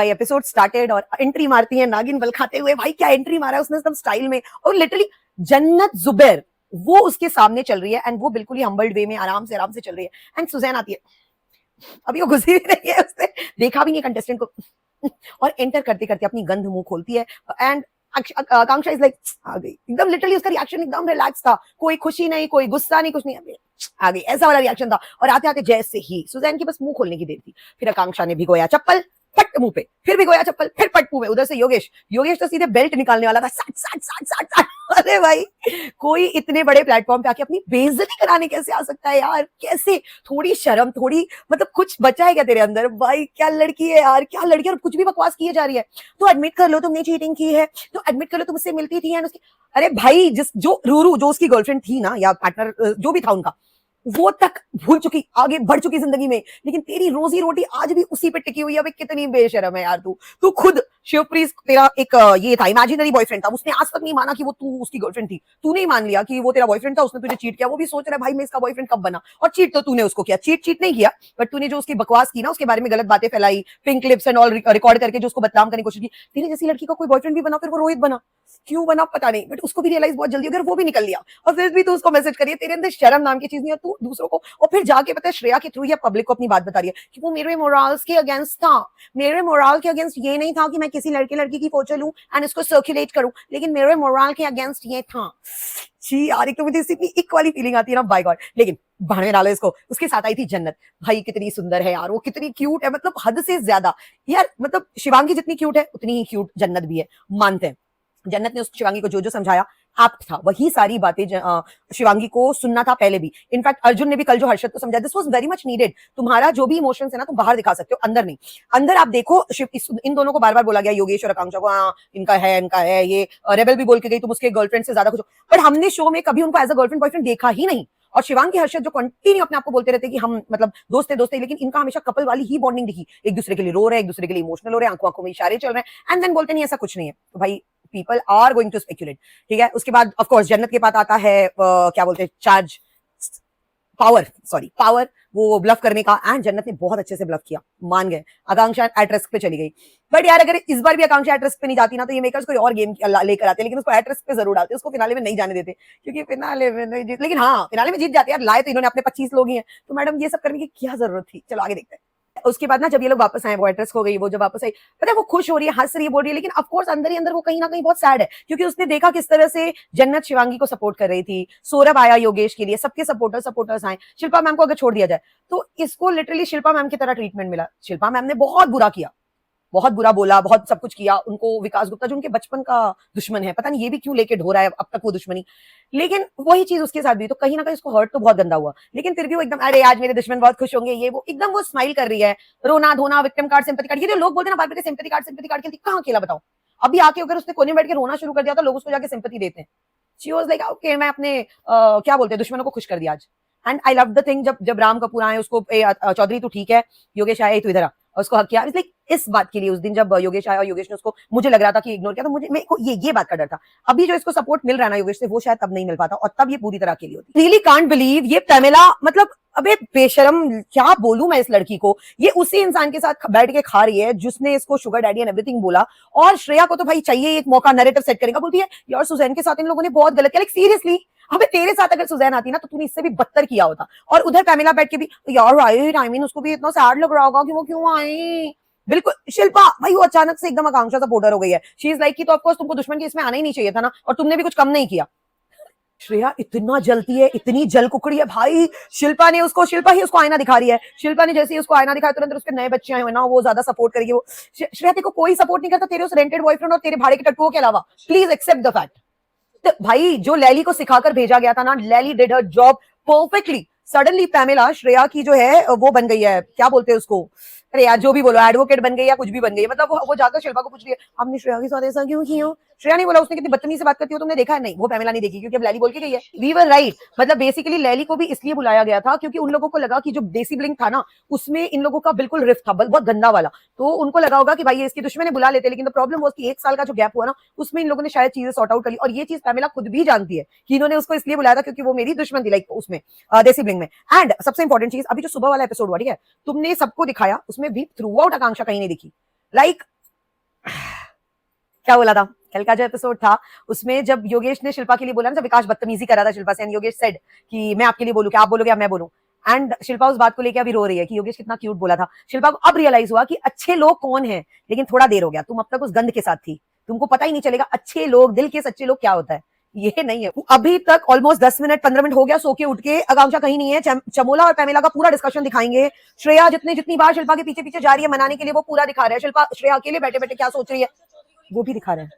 भाई episode started और entry मारती है नागिन बल खाते हुए। भाई क्या एंट्री मारा है उसने एकदम स्टाइल में, और लिटरली जन्नत जुबैर वो उसके सामने चल रही है एंड वो बिल्कुल ही हम्बल्ड वे में आराम से चल रही है। एंड सुजैन आती है, अभी वो घुसी भी नहीं है, उसने देखा भी नहीं कंटेस्टेंट को और एंटर करते करते अपनी गंध मुंह खोलती है एंड आकांक्षा इज लाइक आ गई। एकदम लिटरली उसका रिएक्शन एकदम रिलैक्स था, कोई खुशी नहीं, कोई गुस्सा नहीं, कुछ नहीं, आ गई, ऐसा वाला रिएक्शन था। और आते आते जैसे ही सुजैन की बस मुंह खोलने की देर थी, फिर आकांक्षा ने भिगोया चप्पल, फट मुंह पे, फिर भिगोया चप्पल, फिर फट मुंह पे। उधर से योगेश तो सीधे बेल्ट निकालने वाला था, साट साट साट साट साट। अरे भाई कोई इतने बड़े प्लेटफॉर्म पे आके अपनी बेइज्जती कराने कैसे आ सकता है यार? कैसे? थोड़ी शर्म, थोड़ी मतलब कुछ बचा है क्या तेरे अंदर? भाई क्या लड़की है यार, क्या लड़की है, और कुछ भी बकवास किए जा रही है। तो एडमिट कर लो तुमने चीटिंग की है, तो एडमिट कर लो तुम उससे मिलती थी। अरे भाई जो रूरू जो उसकी गर्लफ्रेंड थी ना, या पार्टनर जो भी था उनका, वो तक भूल चुकी, आगे बढ़ चुकी जिंदगी में, लेकिन तेरी रोजी रोटी आज भी उसी पे टिकी हुई है। अबे कितनी बेशरम है यार तू खुद। शिवप्रीत तेरा एक ये था, इमेजिनरी बॉयफ्रेंड था, उसने आज तक नहीं माना कि वो तू उसकी गर्लफ्रेंड थी। तूने ही मान लिया कि वो तेरा बॉयफ्रेंड था, उसने तुझे चीट किया। वो भी सोच रहा है भाई मैं इसका बॉयफ्रेंड कब बना, और चीट तो तूने उसको किया। चीट नहीं किया, बट तूने जो उसकी बकवास की ना, उसके बारे में गलत बातें फैलाई, pink lips and all record करके जो उसको बदनाम करने की कोशिश की। तेरी जैसी लड़की का कोई बॉयफ्रेंड भी बना, फिर वो रोहित बना, क्यों बना पता नहीं, बट उसको भी रियलाइज बहुत जल्दी, अगर वो भी निकल लिया और फिर भी तू उसको मैसेज करिए। तेरे अंदर शर्म नाम की चीज नहीं है, तू दूसरों को, और फिर जाके पता है श्रेया के थ्रू या पब्लिक को अपनी बात बता रही है कि वो मेरे मोरल्स के अगेंस्ट था। मेरे मोरल के अगेंस्ट ये नहीं था कि मैं किसी लड़की की फोटो लूं एंड इसको सर्कुलेट करूं, लेकिन मेरे मोरल के अगेंस्ट ये था। जी यार, एक तो मुझे इतनी इक वाली फीलिंग आती है ना, बाय गॉड। लेकिन भाड़ डालो इसको, उसके साथ आई थी जन्नत। भाई कितनी सुंदर है यार, वो कितनी क्यूट है, मतलब हद से ज्यादा यार। मतलब शिवांगी जितनी क्यूट है उतनी ही क्यूट जन्नत भी है, मानते हैं। जन्नत ने उस शिवांगी को जो समझाया एप्ट था, वही सारी बातें शिवांगी को सुनना था पहले भी। इनफैक्ट अर्जुन ने भी कल जो हर्षद को समझाया, this was very much needed. तुम्हारा जो भी इमोशंस है ना, तुम बाहर दिखा सकते हो, अंदर नहीं। अंदर आप देखो, इन दोनों को बार बार बोला गया, योगेश और आकांक्षा को, हाँ इनका है ये रेबल भी बोल के गई तुम उसके गर्लफ्रेंड से ज्यादा कुछ। पर हमने शो में कभी उनको एज अ गर्लफ्रेंड बॉयफ्रेंड देखा ही नहीं। और शिवांगी हर्षद जो कंटिन्यू अपने आप को बोलते रहते कि हम मतलब दोस्त है, लेकिन इनका हमेशा कपल वाली ही बॉन्डिंग दिखी। एक दूसरे के लिए रो रहे हैं, एक दूसरे के लिए इमोशनल हो रहे हैं, आंखों आंखों में इशारे चल रहे हैं, एंड देन बोलते नहीं ऐसा कुछ नहीं है। तो भाई people are going to speculate, ठीक है। उसके बाद ऑफ कोर्स जन्नत के पास आता है क्या बोलते हैं, पावर, वो ब्लफ करने का, एंड जन्नत ने बहुत अच्छे से ब्लफ किया, मान गए। आकांक्षा एट रिस्क पे चली गई, बट यार अगर इस बार भी आकांक्षा एट रिस्क पे नहीं जाती ना, तो ये मेकर्स कोई और गेम लेकर आते, लेकिन उसको एट रिस्क पे जरूर डालते, उसको फिनाले में नहीं जाने देते, क्योंकि फिनाले में नहीं जीत, लेकिन हाँ फिनाले में जीत जाते यार। लाए तो इन्होंने अपने 25 लोग ही हैं, तो मैडम ये सब करने की क्या जरूरत थी? चलो आगे देखते हैं। उसके बाद ना जब ये लोग वापस आए, वो एड्रेस हो गई, वो जब वापस आई, पता है वो खुश हो रही है, हंस रही है, बोल रही है, लेकिन ऑफ कोर्स अंदर ही अंदर वो कहीं ना कहीं बहुत सैड है, क्योंकि उसने देखा किस तरह से जन्नत शिवांगी को सपोर्ट कर रही थी। सौरभ आया योगेश के लिए, सबके सपोर्टर्स आए। शिल्पा मैम को अगर छोड़ दिया जाए तो इसको लिटरली शिल्पा मैम की तरह ट्रीटमेंट मिला। शिल्पा मैम ने बहुत बुरा किया, बहुत बुरा बोला, बहुत सब कुछ किया उनको। विकास गुप्ता जो उनके बचपन का दुश्मन है, पता नहीं ये भी क्यों लेके ढो रहा है अब तक वो दुश्मनी, लेकिन वही चीज उसके साथ भी, तो कहीं ना कहीं उसको हर्ट तो बहुत गंदा हुआ। लेकिन फिर भी वो एकदम, अरे आज मेरे दुश्मन बहुत खुश होंगे, ये वो, एकदम वो स्माइल कर रही है। रोना धोना, विक्टिम कार्ड, सिंपैथी कार्ड, ये जो लोग बोलते हैं ना बार बार सिंपैथी कार्ड खेलती, कहाँ खेला बताओ? अभी आके अगर उसने कोने में बैठ के रोना शुरू कर दिया तो लोग उसको जाके सिंपैथी देते हैं। शी वाज लाइक ओके, मैं अपने क्या बोलते हैं दुश्मनों को खुश कर दिया आज। And I love the thing, जब राम कपूर आए उसको, चौधरी तू ठीक है, योगेश आया तो इधर आ, उसको हक किया। लाइक इस बात के लिए उस दिन जब योगेश आया और योगेश ने उसको, मुझे लग रहा था कि इग्नोर किया, तो मुझे मेरे को ये बात का डर था। अभी जो इसको सपोर्ट मिल रहा है ना योगेश से, वो शायद तब नहीं मिल पाता, और तब ये पूरी तरह अकेली होती। रियली कांट बिलीव ये पैमेला, मतलब अबे बेशरम, क्या बोलूं मैं इस लड़की को। ये उसी इंसान के साथ बैठ के खा रही है जिसने इसको शुगर डैडी एंड एवरीथिंग बोला। और श्रेया को तो भाई चाहिए एक मौका नैरेटिव सेट करने का, बोलती है यार सुजैन के साथ इन लोगों ने बहुत गलत किया। लाइक सीरियसली, अबे तेरे साथ अगर सुजैन आती ना तो तूने इससे भी बदतर किया होता। और उधर पैमेला बैठ के भी यार राइट, आई मीन उसको भी इतना सैड लग रहा होगा कि वो क्यों आई। बिल्कुल शिल्पा भाई, वो अचानक से एकदम आकांक्षा सपोर्टर हो गई है। शी इज लाइक कि तो ऑफ कोर्स तुमको दुश्मन के इसमें आना ही नहीं चाहिए था ना, और तुमने भी कुछ कम नहीं किया। श्रेया इतना जलती है, इतनी जल कुकड़ी है भाई। शिल्पा ही उसको आईना दिखा रही है। शिल्पा ने जैसे ही उसको आईना दिखाया, तुरंत उसके नए बच्चे आए हुए ना, वो ज्यादा सपोर्ट करेगी। वो श्रेया तेरे को कोई सपोर्ट नहीं करता, तेरे उस रेंटेड बॉयफ्रेंड और तेरे भाड़े के टट्टुओं के अलावा। Please accept the fact. तो भाई जो लैली को सिखाकर भेजा गया था ना, लैली did her job perfectly. Suddenly Pamela Shreya की जो है वो बन गई है, क्या बोलते हैं उसको, अरे यार जो भी बोलो, एडवोकेट बन गई या कुछ भी बन गई है। मतलब वो जाकर शिल्पा को पूछ रही है, हमने श्रेया के साथ ऐसा क्यों किया? श्रेया नहीं बोला उसने कितनी बदतमीजी से बात करती हो, तुमने देखा है? नहीं, वो पैमेला नहीं देखी, क्योंकि अब लैली बोल के गई है। वी वर राइट, मतलब बेसिकली लैली को भी इसलिए बुलाया गया था क्योंकि उन लोगों को लगा कि जो देसी ब्लिंक था ना, उसमें इन लोगों का बिल्कुल रिफ था, बहुत गंदा वाला। तो उनको लगा होगा कि भाई ये इसकी दुश्मन ने बुला लेते, लेकिन द प्रॉब्लम वो कि 1 साल का जो गैप हुआ ना, उसमें इन लोगों ने शायद चीजें सॉर्ट आउट कर ली। और ये चीज पैमेला खुद भी जानती है कि इन्होंने उसको इसलिए बुलाया था क्योंकि वो मेरी दुश्मन थी, लाइक उसमें देसी ब्लिंक में। एंड सबसे इंपॉर्टेंट चीज, अभी जो सुबह वाला एपिसोड हुआ, ठीक है, तुमने सबको दिखाया, उसमें भी थ्रू आउट आकांक्षा कहीं नहीं दिखी। लाइक क्या बोला था कल का जो एपिसोड था उसमें, जब योगेश ने शिल्पा के लिए बोला ना, जब विकास बदतमीजी कर रहा था शिल्पा से, एंड योगेश सेड कि मैं आपके लिए बोलूं क्या, आप बोलोगे या मैं बोलूं, एंड शिल्पा उस बात को लेकर अभी रो रही है कि योगेश कितना क्यूट बोला था। शिल्पा को अब रियलाइज हुआ कि अच्छे लोग कौन है, लेकिन थोड़ा देर हो गया, तुम अब तक उस गंद के साथ थी, तुमको पता ही नहीं चलेगा अच्छे लोग, दिल के सच्चे लोग क्या होता है, ये नहीं है। अभी तक ऑलमोस्ट 10 मिनट 15 मिनट हो गया, सो के उठ के आकांक्षा कहीं नहीं है। चमोला और पैमेला का पूरा डिस्कशन दिखाएंगे। श्रेया जितनी बार शिल्पा के पीछे पीछे जा रही है मनाने के लिए, वो पूरा दिखा रहा है। शिल्पा श्रेया अकेले बैठे बैठे क्या सोच रही है वो भी दिखा रहे हैं।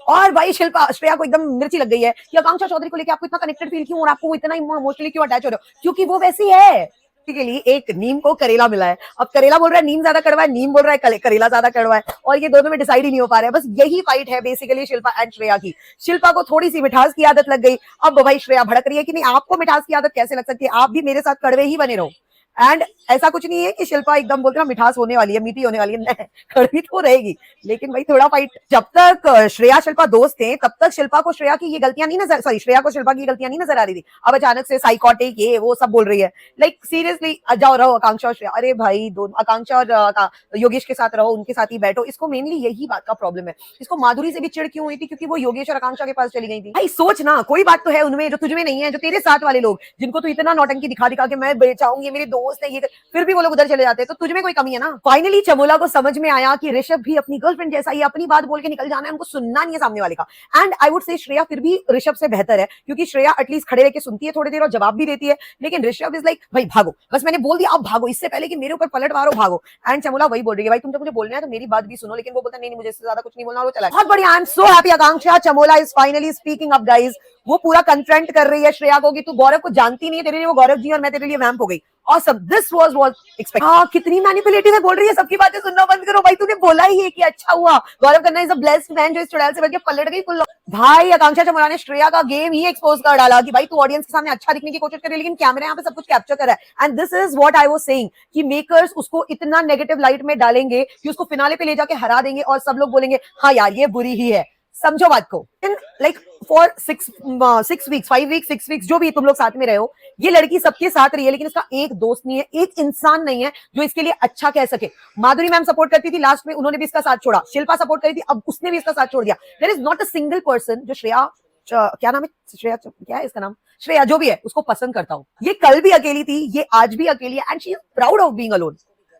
और भाई शिल्पा श्रेया को एकदम मिर्ची लग गई है कि आकांक्षा चौधरी को लेकर आपको इतना कनेक्टेड फील क्यों, और आपको इतना इमोशनली क्यों अटैच हो रहे हो, क्योंकि वो वैसी है। के लिए एक नीम को करेला मिला है, अब करेला बोल रहा है नीम ज्यादा कड़वा है, नीम बोल रहा है करेला ज्यादा कड़वा है, और ये दोनों में डिसाइड ही नहीं हो पा रहा है। बस यही फाइट है बेसिकली शिल्पा एंड श्रेया की। शिल्पा को थोड़ी सी मिठास की आदत लग गई, अब भाई श्रेया भड़क रही है कि नहीं आपको मिठास की आदत कैसे लग सकती है, आप भी मेरे साथ कड़वे ही बने रहो। एंड ऐसा कुछ नहीं है कि शिल्पा एकदम बोलते ना मिठास होने वाली है, मीठी होने वाली है, नहीं कड़वी तो रहेगी, लेकिन भाई थोड़ा फाइट। जब तक श्रेया शिल्पा दोस्त थे तब तक शिल्पा को श्रेया की ये गलतियां नहीं नजर, सॉरी श्रेया को शिल्पा की गलतियां नहीं नजर आ रही थी। अब अचानक से साइकोटिक ये वो सब बोल रही है, लाइक सीरियसली जाओ रहो आकांक्षा और श्रेया, अरे भाई दोनों आकांक्षा और योगेश के साथ रहो, उनके साथ ही बैठो। इसको मेनली यही बात का प्रॉब्लम है। इसको माधुरी से भी चिड़ क्यों हुई थी, क्योंकि वो योगेश और आकांक्षा के पास चली गई थी। भाई सोच ना, कोई बात तो है उनमें जो तुझमें नहीं है, जो तेरे साथ वाले लोग जिनको तू इतना नौटंकी दिखा दिखा के मैं बेचाऊंगी, मेरे दोस्त है ये, फिर भी वो लोग उधर चले जाते हैं, तो तुझमें कोई कमी है ना। फाइनली चमोला को समझ में आया कि ऋषभ भी अपनी गर्लफ्रेंड जैसा ही अपनी बात बोल के निकल जाना है, उनको सुनना नहीं है सामने वाले का। And I would say Shreya फिर भी ऋषभ से बेहतर है, क्योंकि श्रेया एटलीस्ट खड़े रह के सुनती है थोड़ी देर और जवाब भी देती है, लेकिन ऋषभ इज लाइक भाई भागो, बस मैंने बोल दिया अब भागो, इससे पहले कि मेरे ऊपर पलट मारो भागो। एंड चमोला वही बोल रही है भाई तुम जब मुझे बोलना है तो मेरी बात भी सुनो, लेकिन वो बोलता नहीं मुझे इससे ज्यादा कुछ नहीं बोलना, वो चला। बहुत बढ़िया, I am so happy Akanksha Chamola is finally speaking up guys. वो पूरा कन्फ्रंट कर रही है श्रेया को कि तू गौरव को जानती नहीं है, तेरे लिए वो गौरव जी और मैं तेरे लिए वैम्प हो गई। Awesome. This was expected. हाँ कितनी मैनिपुलेटिव है, बोल रही है सबकी बातें सुनना बंद करो भाई, तूने बोला ही है कि अच्छा हुआ Gaurav Khanna is a blessed man जो इस चुड़ैल से बच के पलट गई फुल। भाई आकांक्षा चमोला ने श्रेया का गेम ही एक्सपोज कर डाला कि भाई तू ऑडियंस के सामने अच्छा दिखने की कोशिश कर रही है, लेकिन कैमरा यहाँ पे सब कुछ कैप्चर कर रहा है। And this is what I was saying कि मेकर्स उसको इतना नेगेटिव लाइट में डालेंगे कि उसको फिनाले पे ले जाके हरा देंगे और सब लोग बोलेंगे हाँ यार ये बुरी ही है। समझो बात को। Like for 6 weeks 5 weeks 6 weeks जो भी तुम लोग साथ में रहे हो, ये लड़की सबके साथ रही है, लेकिन इसका एक दोस्त नहीं है, एक इंसान नहीं है जो इसके लिए अच्छा कह सके। माधुरी मैम सपोर्ट करती थी, लास्ट में उन्होंने भी इसका साथ छोड़ा। शिल्पा सपोर्ट करी थी, अब उसने भी इसका साथ छोड़ दिया। There is not a single person जो श्रेया क्या नाम है, श्रेया क्या है इसका नाम, श्रेया जो भी है उसको पसंद करता हूँ। ये कल भी अकेली थी, ये आज भी अकेली है, and she is proud of being alone.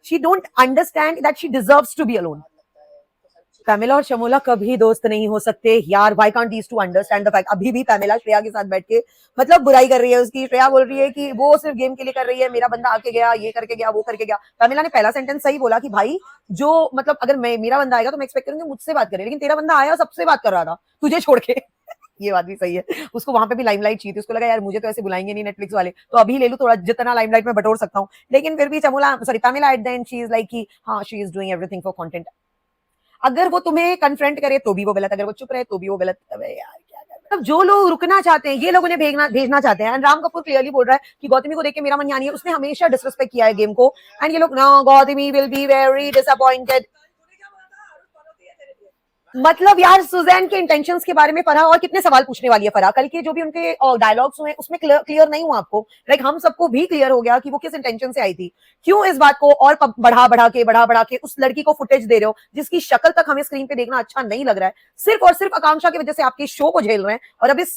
She don't understand that she deserves to be alone. Pamela और चमोला कभी दोस्त नहीं हो सकते यार, why can't these two understand the fact. अभी भी पैमेला श्रेया के साथ बैठ के मतलब बुराई कर रही है उसकी। श्रेया बोल रही है कि वो सिर्फ गेम के लिए कर रही है, मेरा बंदा आके गया, ये करके गया, वो करके गया। पैमेला ने पहला सेंटेंस सही बोला कि भाई जो मतलब अगर मेरा बंदा आएगा तो मैं एक्सपेक्ट करूंगी मुझसे बात करे, लेकिन तेरा बंदा आया सबसे बात कर रहा था तुझे छोड़ के। ये बात भी सही है, उसको वहां पे भी लाइमलाइट चाहिए थी, उसको लगा यार मुझे तो ऐसे बुलाएंगे नहीं नेटफ्लिक्स वाले, तो अभी ले लूं थोड़ा जितना लाइमलाइट में बटोर सकता हूँ। लेकिन फिर भी Chamola sorry Pamela at the end she is like कि हाँ she is doing everything for content. अगर वो तुम्हें कन्फ्रंट करे तो भी वो गलत, अगर वो चुप रहे तो भी वो गलत। अबे यार क्या कर रहे हैं? जो लोग रुकना चाहते हैं ये लोग उन्हें भेजना चाहते हैं। एंड राम कपूर क्लियरली बोल रहा है कि गौतमी को देख के मेरा मन यानी है, उसने हमेशा डिसरिस्पेक्ट किया है गेम को। एंड ये लोग no Gautami will be very disappointed. मतलब यार सुजैन के इंटेंशंस के बारे में फरहा और कितने सवाल पूछने वाली है फरहा। कल के जो भी उनके डायलॉग्स हुए उसमें क्लियर नहीं हुआ आपको? लाइक हम सबको भी क्लियर हो गया कि वो किस इंटेंशन से आई थी। क्यों इस बात को और बढ़ा के उस लड़की को फुटेज दे रहे हो जिसकी शक्ल तक हमें स्क्रीन पे देखना अच्छा नहीं लग रहा है, सिर्फ और सिर्फ आकांक्षा की वजह से आपके शो को झेल रहे हैं और अब इस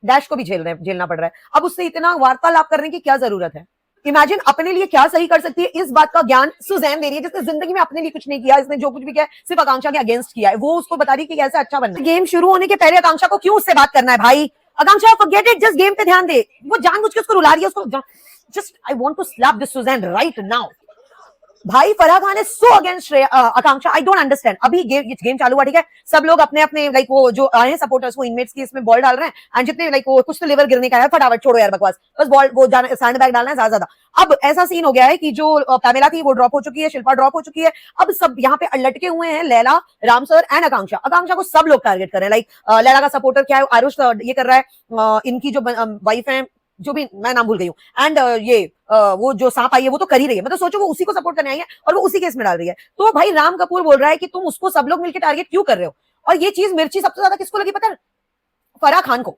डैश को भी झेलना पड़ रहा है। अब उससे इतना वार्तालाप करने की क्या जरूरत है? इमेजिन अपने लिए क्या सही कर सकती है, इस बात का ज्ञान सुजैन दे रही है जिसने जिंदगी में अपने लिए कुछ नहीं किया। इसने जो कुछ भी किया सिर्फ आकांक्षा के अगेंस्ट किया है। वो उसको बता रही है कि कैसे अच्छा बनना है। गेम शुरू होने के पहले आकांक्षा को क्यों उससे बात करना है भाई? आकांक्षा फॉरगेट इट, जस्ट गेम पे ध्यान दे। वो जानबूझ के उसको रुला रही है, उसको just I want to slap this Suzanne right now. भाई फराह खान है so against Akanksha. I don't understand. अभी गेम चालू हुआ, ठीक है, सब लोग अपने अपने लाइक वो जो आए हैं सपोर्टर्स वो इनमेट्स की इसमें बॉल डाल रहे हैं एंड जितने लाइक वो कुछ तो लिवर गिरने का है, फटाफट छोड़ो यार बकवास, बस बॉल वो सैंड बैग डालना है ज्यादा। अब ऐसा सीन हो गया है कि जो पैमेला थी वो ड्रॉप हो चुकी है, शिल्पा ड्रॉप हो चुकी है। अब सब यहाँ पे लटके हुए हैं लैला, राम सर एंड आकांक्षा। आकांक्षा को सब लोग टारगेट कर रहे हैं। लाइक लैला का सपोर्टर क्या है, आरुष ये कर रहा है, इनकी जो वाइफ है जो भी मैं नाम भूल गई हूँ, एंड ये वो जो सांप आई है वो तो कर ही रही है। मतलब सोचो वो उसी को सपोर्ट करने आई है और वो उसी केस में डाल रही है। तो भाई राम कपूर बोल रहा है कि तुम उसको सब लोग मिलकर टारगेट क्यों कर रहे हो? और ये चीज मिर्ची सबसे ज्यादा किसको लगी पता है? फराह खान को।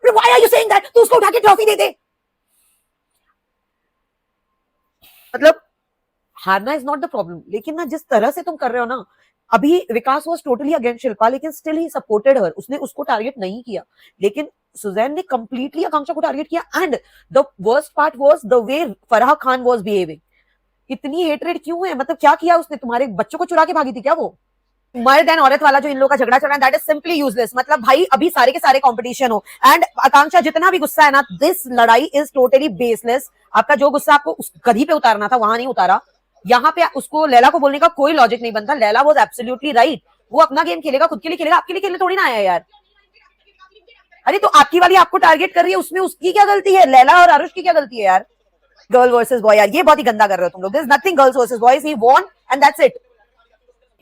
Why are you saying that? तू उसको उठा के ट्रॉफी दे दे। मतलब हारना इज नॉट द प्रॉब्लम, लेकिन ना जिस तरह से तुम कर रहे हो ना, अभी विकास वॉज टोटली अगेंस्ट शिल्पा, लेकिन स्टिल ही सपोर्टेड हर, उसने उसको टारगेट नहीं किया, लेकिन सुजैन ने कंप्लीटली आकांक्षा को टारगेट किया। And the worst part was the way Farah Khan was behaving. इतनी हेटरेड क्यों है, मतलब क्या किया उसने, तुम्हारे बच्चों को चुरा के भागी थी क्या वो? मर्द एंड औरत वाला जो इन लोगों का झगड़ा चल रहा है, दैट इज सिंपली यूजलेस। मतलब भाई अभी सारे के सारे कंपटीशन हो, एंड आकांक्षा जितना भी गुस्सा है ना, दिस लड़ाई इज टोटली बेसलेस। आपका जो गुस्सा आपको उस गधी पे उतारना था वहां नहीं उतारा। यहाँ पे उसको लैला को बोलने का कोई लॉजिक नहीं बनता। लैला वाज एब्सोल्युटली राइट, वो अपना गेम खेलेगा, खुद के लिए खेलेगा, आपके लिए खेलने थोड़ी ना आया यार। अरे तो आपकी वाली आपको टारगेट कर रही है, उसमें उसकी क्या गलती है? लैला और आरुष की क्या गलती है यार? गर्ल वर्सेस बॉय, यार ये बहुत ही गंदा कर रहे हो तुम लोग। This nothing girls versus boys, he won and that's it.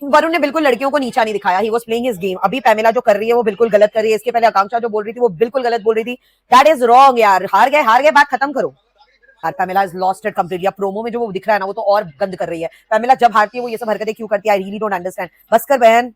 Varun ने बिल्कुल लड़कियों को नीचा नहीं दिखाया, he was playing his game. अभी पैमेला जो कर रही है वो बिल्कुल गलत कर रही है, इसके पहले आकांक्षा जो बोल रही थी वो बिल्कुल गलत बोल रही थी। दैट इज रॉन्ग यार, हार गए, बात खत्म करो यार। Pamela is lost it completely. Promo में जो वो दिख रहा है ना, वो तो और गंद कर रही है। पैमेला जब हारती है वो ये सब हरकतें क्यों करती है, आई रियली डोंट अंडरस्टैंड। बस कर बहन।